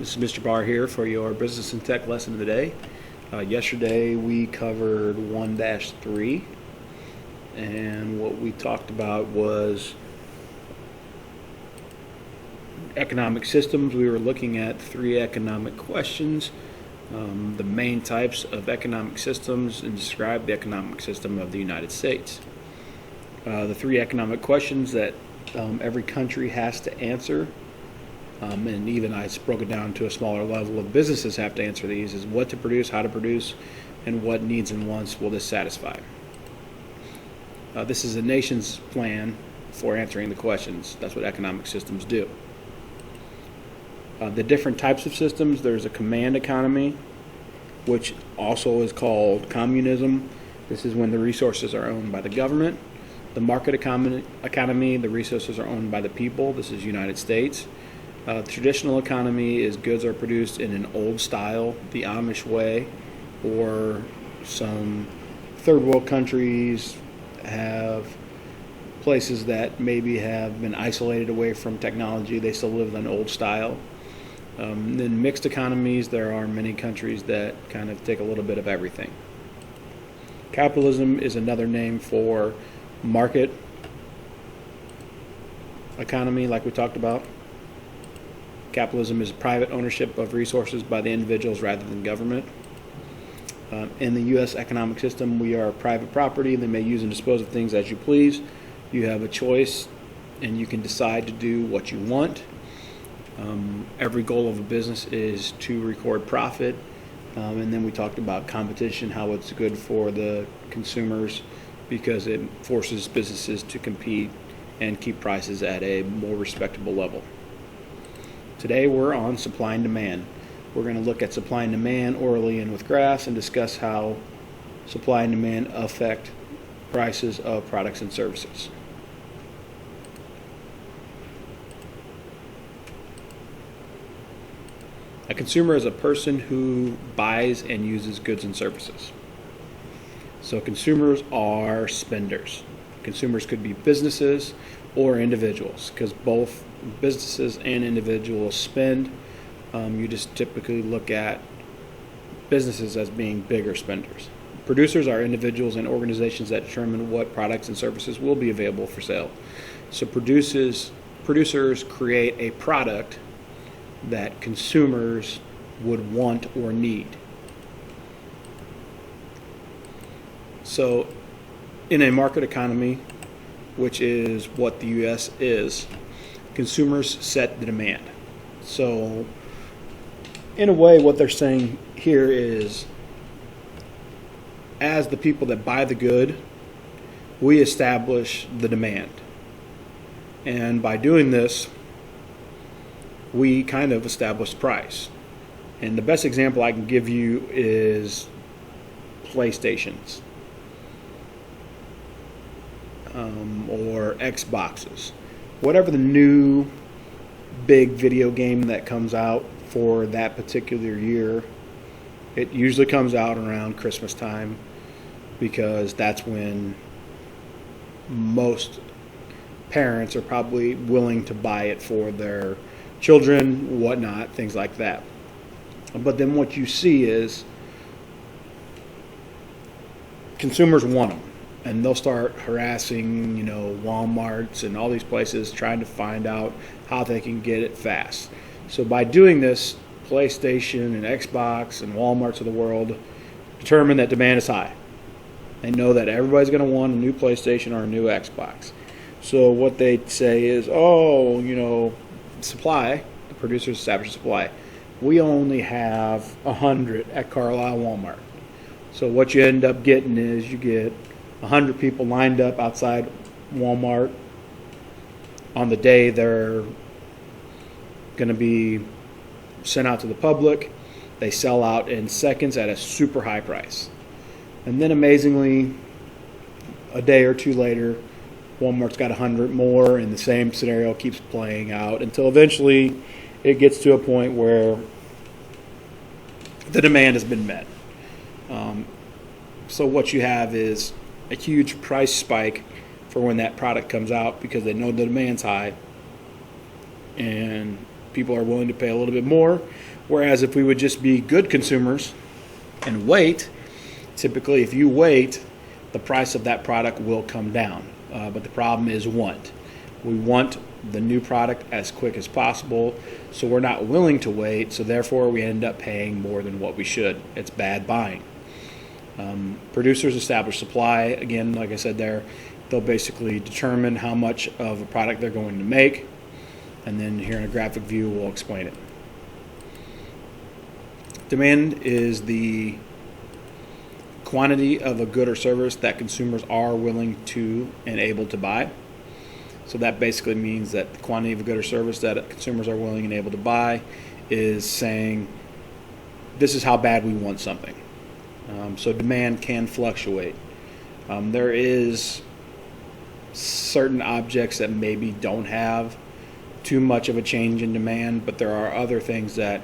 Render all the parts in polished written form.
This is Mr. Barr here for your Business and Tech lesson of the day. Yesterday we covered 1-3, and what we talked about was economic systems. We were looking at 3 economic questions, the main types of economic systems, and describe the economic system of the United States. The 3 economic questions that every country has to answer, and even I broke it down to a smaller level of businesses have to answer these, is what to produce, how to produce, and what needs and wants will this satisfy. This is a nation's plan for answering the questions. That's what economic systems do. The different types of systems: there's a command economy, which also is called communism. This is when the resources are owned by the government. The market economy, the resources are owned by the people. This is United States. Traditional economy is goods are produced in an old style, the Amish way, or some third world countries have places that maybe have been isolated away from technology. They still live in an old style. Then mixed economies, there are many countries that kind of take a little bit of everything. Capitalism is another name for market economy, like we talked about. Capitalism is private ownership of resources by the individuals rather than government. In the U.S. economic system, we are private property. They may use and dispose of things as you please. You have a choice, and you can decide to do what you want. Every goal of a business is to record profit. And then we talked about competition, how it's good for the consumers because it forces businesses to compete and keep prices at a more respectable level. Today we're on supply and demand. We're going to look at supply and demand orally and with graphs and discuss how supply and demand affect prices of products and services. A consumer is a person who buys and uses goods and services. So consumers are spenders. Consumers could be businesses or individuals, because both businesses and individuals spend. You just typically look at businesses as being bigger spenders. Producers are individuals and organizations that determine what products and services will be available for sale. So producers create a product that consumers would want or need. So in a market economy, which is what the U.S. is, consumers set the demand. So in a way, what they're saying here is, as the people that buy the good, we establish the demand. And by doing this, we kind of establish price. And the best example I can give you is PlayStations or Xboxes. Whatever the new big video game that comes out for that particular year, it usually comes out around Christmas time because that's when most parents are probably willing to buy it for their children, whatnot, things like that. But then what you see is consumers want them, and they'll start harassing, Walmarts and all these places trying to find out how they can get it fast. So by doing this, PlayStation and Xbox and Walmarts of the world determine that demand is high. They know that everybody's going to want a new PlayStation or a new Xbox. So what they say is, supply, the producers establish supply. We only have 100 at Carlisle Walmart. So what you end up getting is you get 100 people lined up outside Walmart on the day they're going to be sent out to the public. They sell out in seconds at a super high price. And then amazingly, a day or two later, Walmart's got 100 more, and the same scenario keeps playing out until eventually it gets to a point where the demand has been met. So what you have is a huge price spike for when that product comes out because they know the demand's high, and people are willing to pay a little bit more. Whereas if we would just be good consumers and wait, typically if you wait, the price of that product will come down. But the problem is want. We want the new product as quick as possible, so we're not willing to wait, so therefore we end up paying more than what we should. It's bad buying. Producers establish supply. Again, like I said there, they'll basically determine how much of a product they're going to make, and then here in a graphic view we'll explain it. Demand is the quantity of a good or service that consumers are willing to and able to buy. So that basically means that the quantity of a good or service that consumers are willing and able to buy is saying this is how bad we want something. So demand can fluctuate. There is certain objects that maybe don't have too much of a change in demand, but there are other things that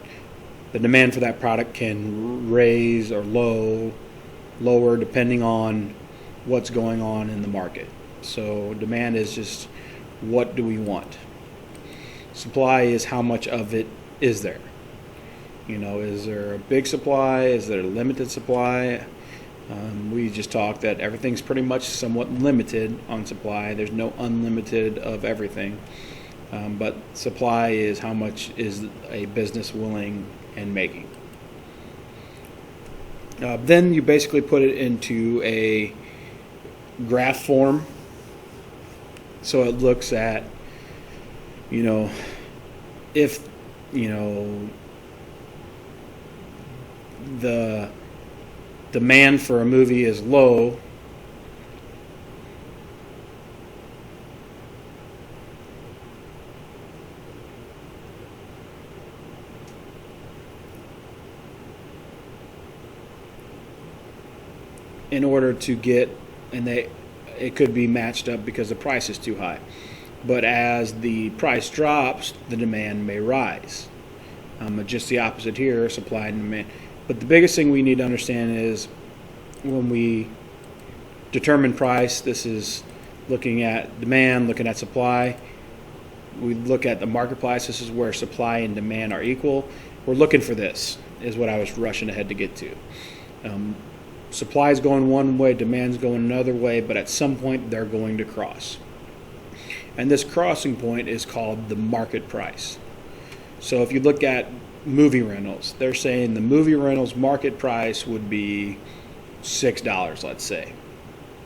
the demand for that product can raise or lower depending on what's going on in the market. So demand is just what do we want. Supply is how much of it is there. Is there a big supply? Is there a limited supply? We just talked that everything's pretty much somewhat limited on supply. There's no unlimited of everything. But supply is how much is a business willing and making. Then you basically put it into a graph form. So it looks at, if, the demand for a movie is low, in order to get, and it could be matched up because the price is too high. But as the price drops, the demand may rise. Just the opposite here, supply and demand. But the biggest thing we need to understand is when we determine price, this is looking at demand, looking at supply. We look at the marketplace. This is where supply and demand are equal. We're looking for this, is what I was rushing ahead to get to. Supply is going one way, demand's going another way, but at some point they're going to cross. And this crossing point is called the market price. So if you look at movie rentals, they're saying the movie rentals market price would be $6, let's say.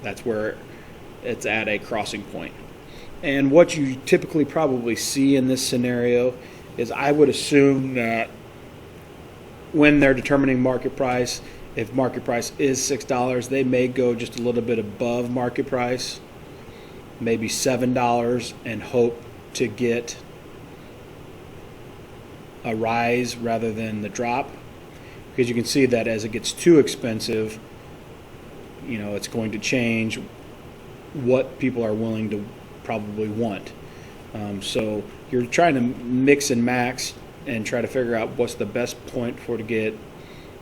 That's where it's at a crossing point. And what you typically probably see in this scenario is I would assume that when they're determining market price, if market price is $6, they may go just a little bit above market price, maybe $7, and hope to get a rise rather than the drop. Because you can see that as it gets too expensive, it's going to change what people are willing to probably want. So you're trying to mix and max and try to figure out what's the best point for to get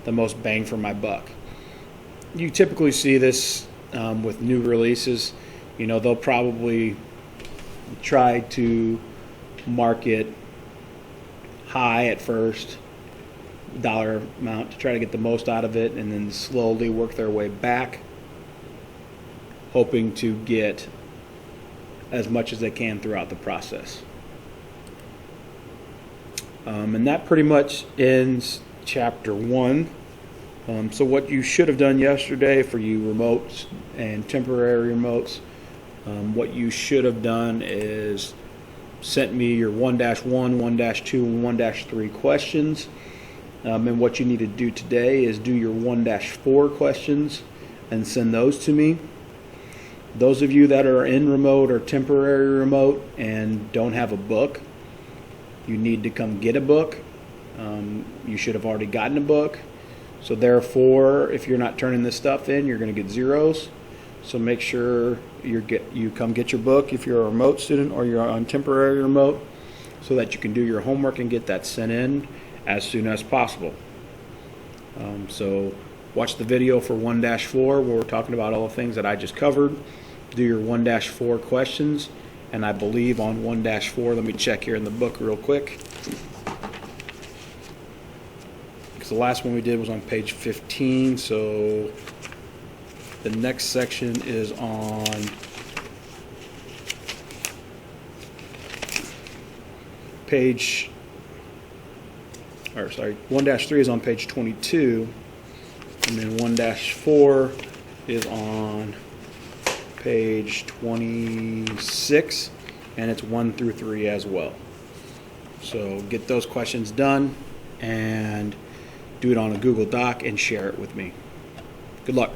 the most bang for my buck. You typically see this with new releases. They'll probably try to market high at first, dollar amount, to try to get the most out of it, and then slowly work their way back, hoping to get as much as they can throughout the process. And that pretty much ends chapter 1. So what you should have done yesterday for you remotes and temporary remotes, what you should have done is sent me your 1-1, 1-2, and 1-3 questions. And what you need to do today is do your 1-4 questions and send those to me. Those of you that are in remote or temporary remote and don't have a book, you need to come get a book. You should have already gotten a book. So therefore, if you're not turning this stuff in, you're going to get zeros. So make sure you come get your book if you're a remote student or you're on temporary remote, so that you can do your homework and get that sent in as soon as possible. So watch the video for 1-4 where we're talking about all the things that I just covered. Do your 1-4 questions, and I believe on 1-4, let me check here in the book real quick. because the last one we did was on page 15, so the next section is on page, or sorry, 1-3 is on page 22, and then 1-4 is on page 26, and it's 1 through 3 as well. So get those questions done and do it on a Google Doc and share it with me. Good luck.